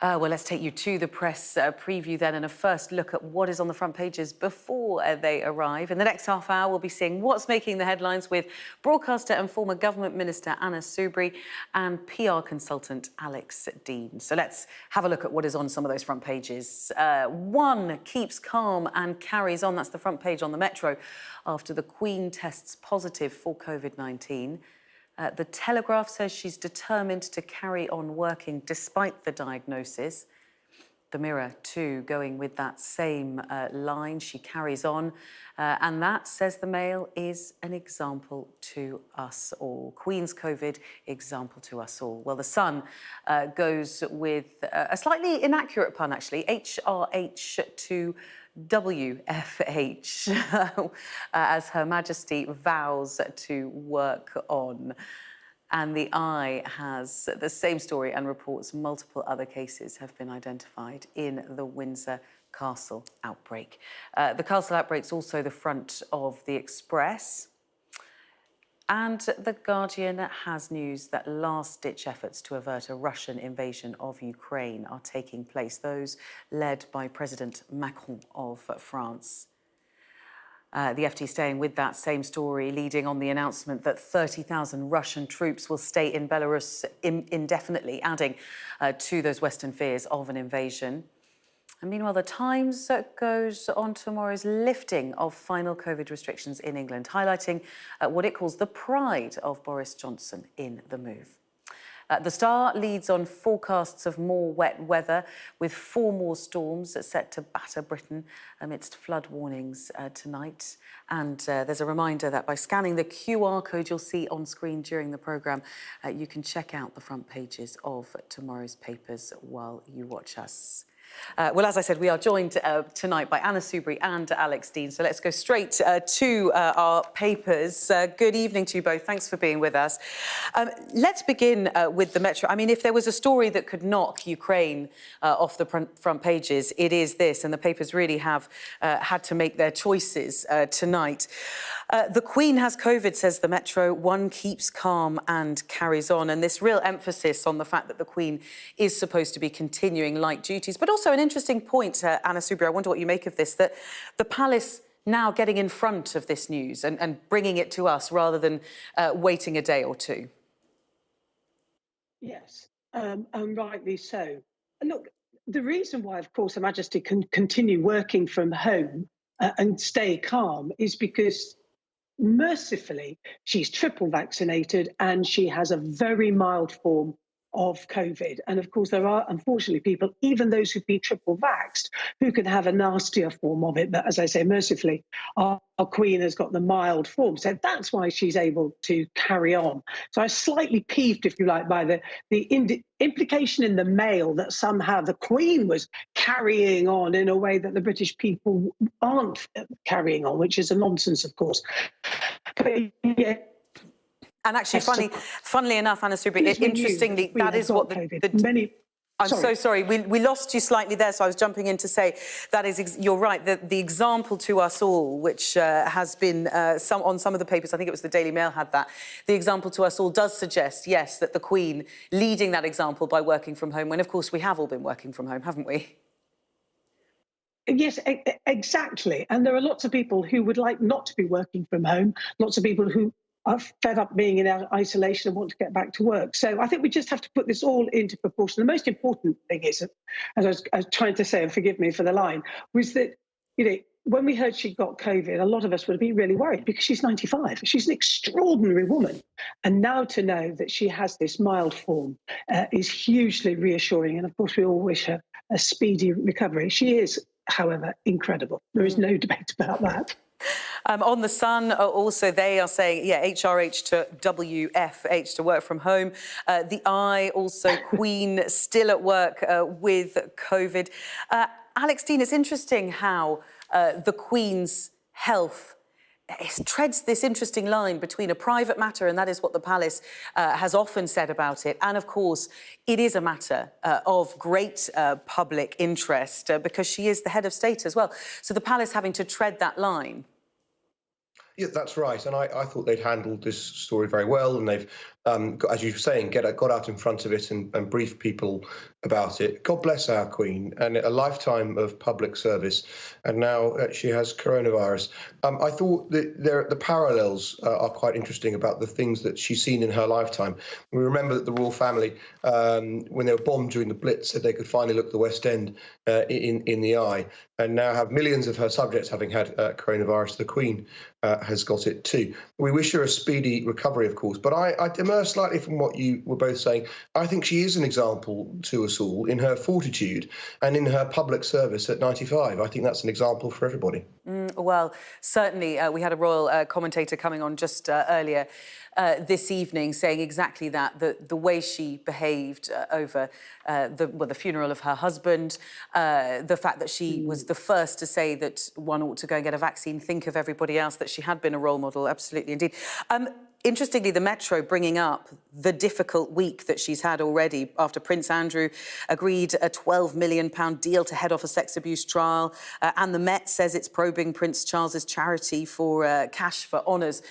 Well, let's take you to the press preview then and a first look at what is on the front pages before they arrive. In the next half hour, we'll be seeing what's making the headlines with broadcaster and former government minister Anna Soubry and PR consultant Alex Dean. So let's have a look at what is on some of those front pages. One keeps calm and carries on. That's the front page on the Metro after the Queen tests positive for COVID-19. The Telegraph says she's determined to carry on working despite the diagnosis. The Mirror, too, going with that same line. She carries on. And that, says the Mail, is an example to us all. Queen's COVID, example to us all. Well, the Sun goes with a slightly inaccurate pun, actually. HRH to WFH, as Her Majesty vows to work on. And the Eye has the same story and reports multiple other cases have been identified in the Windsor Castle outbreak. The Castle outbreak's also the front of the Express. And The Guardian has news that last-ditch efforts to avert a Russian invasion of Ukraine are taking place, those led by President Macron of France. The FT staying with that same story, leading on the announcement that 30,000 Russian troops will stay in Belarus indefinitely, adding to those Western fears of an invasion. And meanwhile, the Times goes on tomorrow's lifting of final COVID restrictions in England, highlighting what it calls the pride of Boris Johnson in the move. The Star leads on forecasts of more wet weather, with 4 more storms set to batter Britain amidst flood warnings tonight. And there's a reminder that by scanning the QR code you'll see on screen during the programme, you can check out the front pages of tomorrow's papers while you watch us. Well, as I said, we are joined tonight by Anna Soubry and Alex Dean. So let's go straight to our papers. Good evening to you both. Thanks for being with us. Let's begin with the Metro. I mean, if there was a story that could knock Ukraine off the front pages, it is this. And the papers really have had to make their choices tonight. The Queen has COVID, says the Metro. One keeps calm and carries on. And this real emphasis on the fact that the Queen is supposed to be continuing light duties. But also an interesting point, Anna Soubry, I wonder what you make of this, that the palace now getting in front of this news and bringing it to us rather than waiting a day or two. Yes, and rightly so. And look, the reason why, of course, Her Majesty can continue working from home and stay calm is because, mercifully, she's triple vaccinated and she has a very mild form of COVID. And of course, there are, unfortunately, people, even those who've been triple vaxxed, who can have a nastier form of it. But as I say, mercifully, our Queen has got the mild form. So that's why she's able to carry on. So I was slightly peeved, if you like, by the implication in the Mail that somehow the Queen was carrying on in a way that the British people aren't carrying on, which is a nonsense, of course. But, yeah. And actually, funnily enough, Anna Soubry, interestingly, that is what I'm so sorry, we lost you slightly there, so I was jumping in to say that is, you're right, the example to us all, which has been on some of the papers, I think it was the Daily Mail had that, the example to us all does suggest, yes, that the Queen leading that example by working from home, when of course we have all been working from home, haven't we? Yes, exactly. And there are lots of people who would like not to be working from home, lots of people who are fed up being in isolation and want to get back to work. So I think we just have to put this all into proportion. The most important thing is, as I was trying to say, and forgive me for the line, was that, you know, when we heard she got COVID, a lot of us would have been really worried because she's 95. She's an extraordinary woman. And now to know that she has this mild form is hugely reassuring. And of course, we all wish her a speedy recovery. She is, however, incredible. There is no debate about that. On the Sun, also, they are saying, yeah, HRH to WFH to work from home. The Eye, also, Queen still at work with COVID. Alex Dean, it's interesting how the Queen's health treads this interesting line between a private matter, and that is what the palace has often said about it, and of course it is a matter of great public interest because she is the head of state as well. So the palace having to tread that line. Yeah, that's right. And I thought they'd handled this story very well, and they've as you were saying, got out in front of it and briefed people about it. God bless our Queen, and a lifetime of public service, and now she has coronavirus. I thought that the parallels are quite interesting about the things that she's seen in her lifetime. We remember that the royal family, when they were bombed during the Blitz, said they could finally look the West End in the eye, and now have millions of her subjects having had coronavirus. The Queen has got it too. We wish her a speedy recovery, of course, but I demur slightly from what you were both saying. I think she is an example to us all in her fortitude and in her public service at 95. I think that's an example for everybody. Well, certainly, we had a royal commentator coming on just earlier this evening saying exactly that, the way she behaved over the funeral of her husband, the fact that she was the first to say that one ought to go and get a vaccine, think of everybody else, that she had been a role model, absolutely indeed. Interestingly, the Metro bringing up the difficult week that she's had already after Prince Andrew agreed a £12 million deal to head off a sex abuse trial, and the Met says it's probing Prince Charles's charity for cash for honours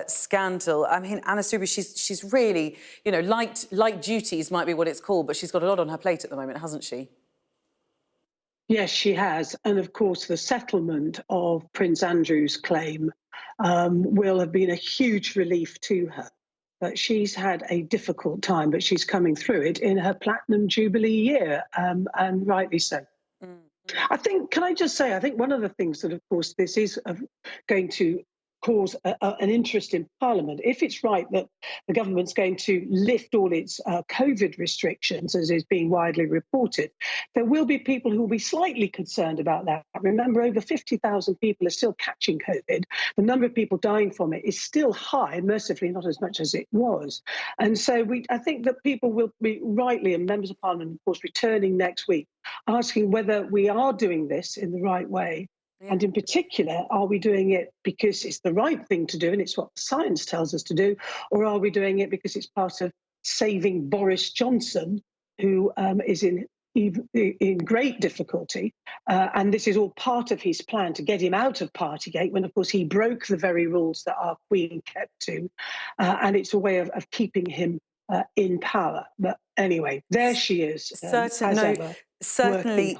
scandal. I mean, Anna Soubry, she's really, you know, light duties might be what it's called, but she's got a lot on her plate at the moment, hasn't she? Yes, she has. And of course, the settlement of Prince Andrew's claim will have been a huge relief to her. But she's had a difficult time, but she's coming through it in her Platinum Jubilee year, and rightly so. I think, can I just say, I think one of the things that, of course, this is going to cause an interest in Parliament, if it's right that the government's going to lift all its COVID restrictions, as is being widely reported, there will be people who will be slightly concerned about that. Remember, over 50,000 people are still catching COVID. The number of people dying from it is still high, mercifully not as much as it was. And so I think that people will be rightly, and members of Parliament, of course, returning next week, asking whether we are doing this in the right way. Yeah. And in particular, are we doing it because it's the right thing to do and it's what science tells us to do, or are we doing it because it's part of saving Boris Johnson, who is in great difficulty, and this is all part of his plan to get him out of Partygate, when, of course, he broke the very rules that our Queen kept to, and it's a way of keeping him in power. But anyway, there she is, as ever. Certainly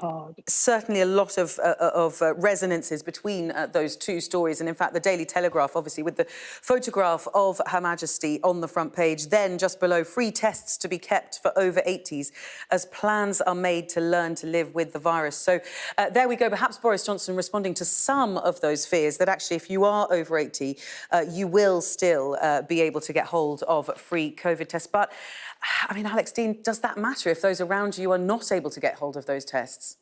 a lot of resonances between those two stories. And in fact, the Daily Telegraph, obviously, with the photograph of Her Majesty on the front page, then just below, free tests to be kept for over 80s as plans are made to learn to live with the virus. So there we go. Perhaps Boris Johnson responding to some of those fears that actually, if you are over 80, you will still be able to get hold of free COVID tests. But I mean, Alex Dean, does that matter if those around you are not able to get hold of those tests?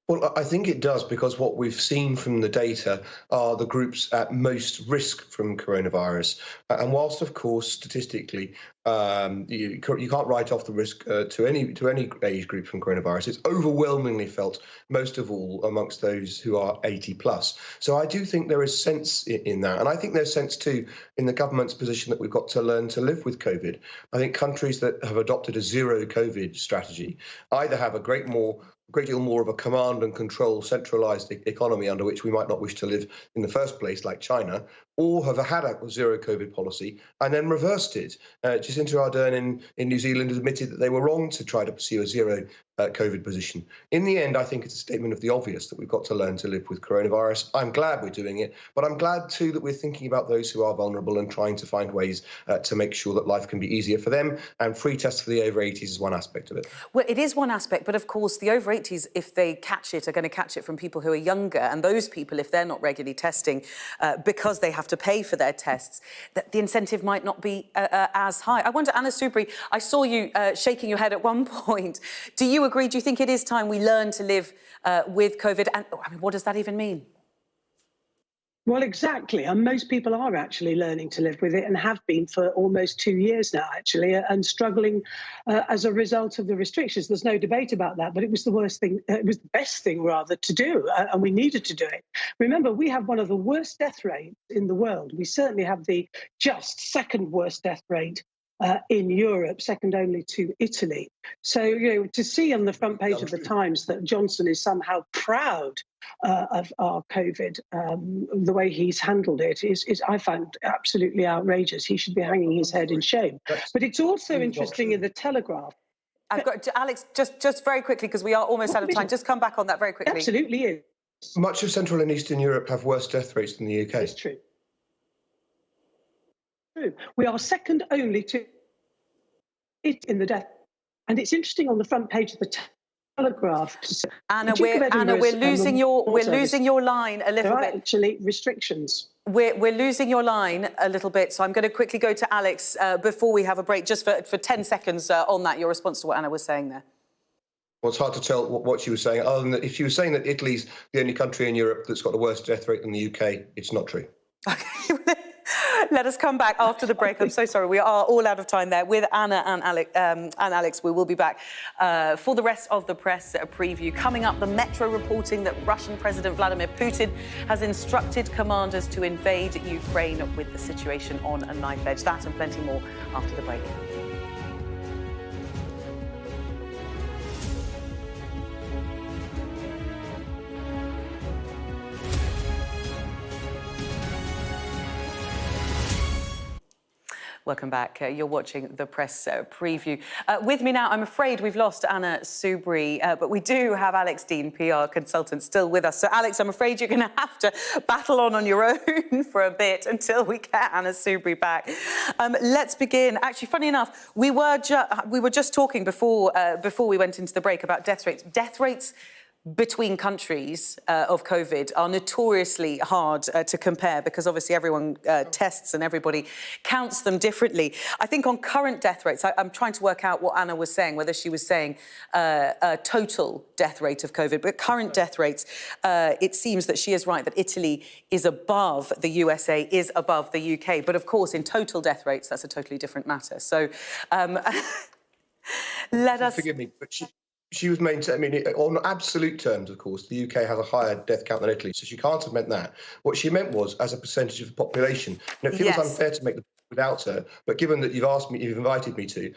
Well, I think it does, because what we've seen from the data are the groups at most risk from coronavirus. And whilst, of course, statistically, you can't write off the risk to any age group from coronavirus, it's overwhelmingly felt, most of all, amongst those who are 80 plus. So I do think there is sense in that. And I think there's sense, too, in the government's position that we've got to learn to live with COVID. I think countries that have adopted a zero COVID strategy either have a great deal more of a command and control centralised economy under which we might not wish to live in the first place, like China, or have had a zero COVID policy and then reversed it. Jacinda Ardern in New Zealand admitted that they were wrong to try to pursue a zero COVID position. In the end, I think it's a statement of the obvious that we've got to learn to live with coronavirus. I'm glad we're doing it, but I'm glad too that we're thinking about those who are vulnerable and trying to find ways to make sure that life can be easier for them. And free tests for the over 80s is one aspect of it. Well, it is one aspect, but of course the over 80s, if they catch it, are going to catch it from people who are younger. And those people, if they're not regularly testing because they have to pay for their tests, that the incentive might not be as high. I wonder, Anna Soubry, I saw you shaking your head at one point. Do you agree? Do you think it is time we learn to live with COVID? And I mean, what does that even mean? Well, exactly. And most people are actually learning to live with it and have been for almost 2 years now, actually, and struggling as a result of the restrictions. There's no debate about that, but it was the worst thing. It was the best thing, rather, to do, and we needed to do it. Remember, we have one of the worst death rates in the world. We certainly have the just second worst death rate in Europe, second only to Italy. So, to see on the front page of the Times that Johnson is somehow proud of our COVID, the way he's handled it, is I find absolutely outrageous. He should be hanging his head in shame. But it's also interesting in the Telegraph. I've got to, Alex, just very quickly, because we are almost out of time. Just come back on that very quickly. Absolutely is. Much of Central and Eastern Europe have worse death rates than the UK. It's true. We are second only to it in the death. And it's interesting on the front page of the Telegraph. Anna, we're losing your line a little bit. There are actually restrictions. We're losing your line a little bit, so I'm going to quickly go to Alex before we have a break, just for 10 seconds on that, your response to what Anna was saying there. Well, it's hard to tell what she was saying, other than that if she was saying that Italy's the only country in Europe that's got a worse death rate than the UK, it's not true. Okay. Let us come back after the break. I'm so sorry. We are all out of time there. With Anna and Alex, we will be back for the rest of the press preview. Coming up, the Metro reporting that Russian President Vladimir Putin has instructed commanders to invade Ukraine with the situation on a knife edge. That and plenty more after the break. Welcome back. You're watching the press preview. With me now, I'm afraid we've lost Anna Soubry, but we do have Alex Dean, PR consultant, still with us. So, Alex, I'm afraid you're going to have to battle on your own for a bit until we get Anna Soubry back. Let's begin. Actually, funny enough, we were just talking before we went into the break about death rates. Death rates between countries of COVID are notoriously hard to compare because obviously everyone tests and everybody counts them differently. I think on current death rates, I'm trying to work out what Anna was saying, whether she was saying a total death rate of COVID, but current death rates, it seems that she is right that Italy is above the USA, is above the UK. But of course, in total death rates, that's a totally different matter. So let us... Forgive me, but she was maintaining, I mean, on absolute terms, of course, the UK has a higher death count than Italy, so she can't have meant that. What she meant was as a percentage of the population. And it feels unfair to make the without her, but given that you've invited me to,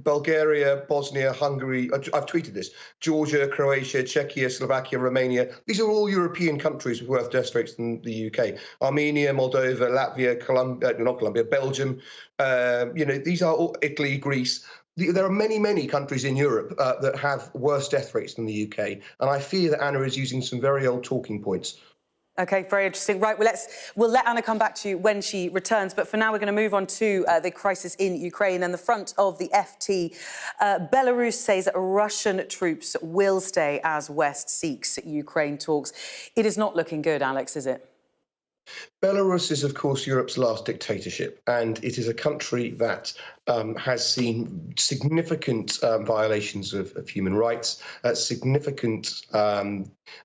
Bulgaria, Bosnia, Hungary, I've tweeted this, Georgia, Croatia, Czechia, Slovakia, Romania, these are all European countries with worse death rates than the UK. Armenia, Moldova, Latvia, Belgium, these are all Italy, Greece. There are many, many countries in Europe that have worse death rates than the UK, and I fear that Anna is using some very old talking points. OK, very interesting. Right, we'll let Anna come back to you when she returns. But for now, we're going to move on to the crisis in Ukraine. And the front of the FT, Belarus says Russian troops will stay as West seeks Ukraine talks. It is not looking good, Alex, is it? Belarus is, of course, Europe's last dictatorship, and it is a country that has seen significant violations of human rights, significant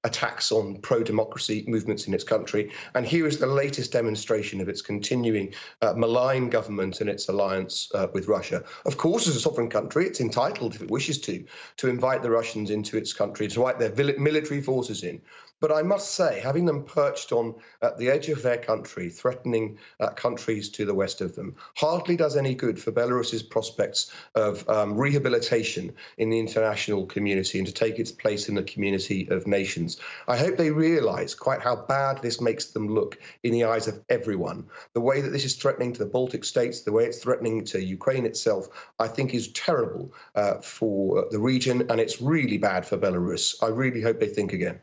attacks on pro-democracy movements in its country. And here is the latest demonstration of its continuing malign government and its alliance with Russia. Of course, as a sovereign country, it's entitled, if it wishes to invite the Russians into its country, to invite their military forces in. But I must say, having them perched on the edge of their country, threatening countries to the west of them, hardly does any good for Belarus's prospects of rehabilitation in the international community and to take its place in the community of nations. I hope they realise quite how bad this makes them look in the eyes of everyone. The way that this is threatening to the Baltic states, the way it's threatening to Ukraine itself, I think is terrible for the region, and it's really bad for Belarus. I really hope they think again.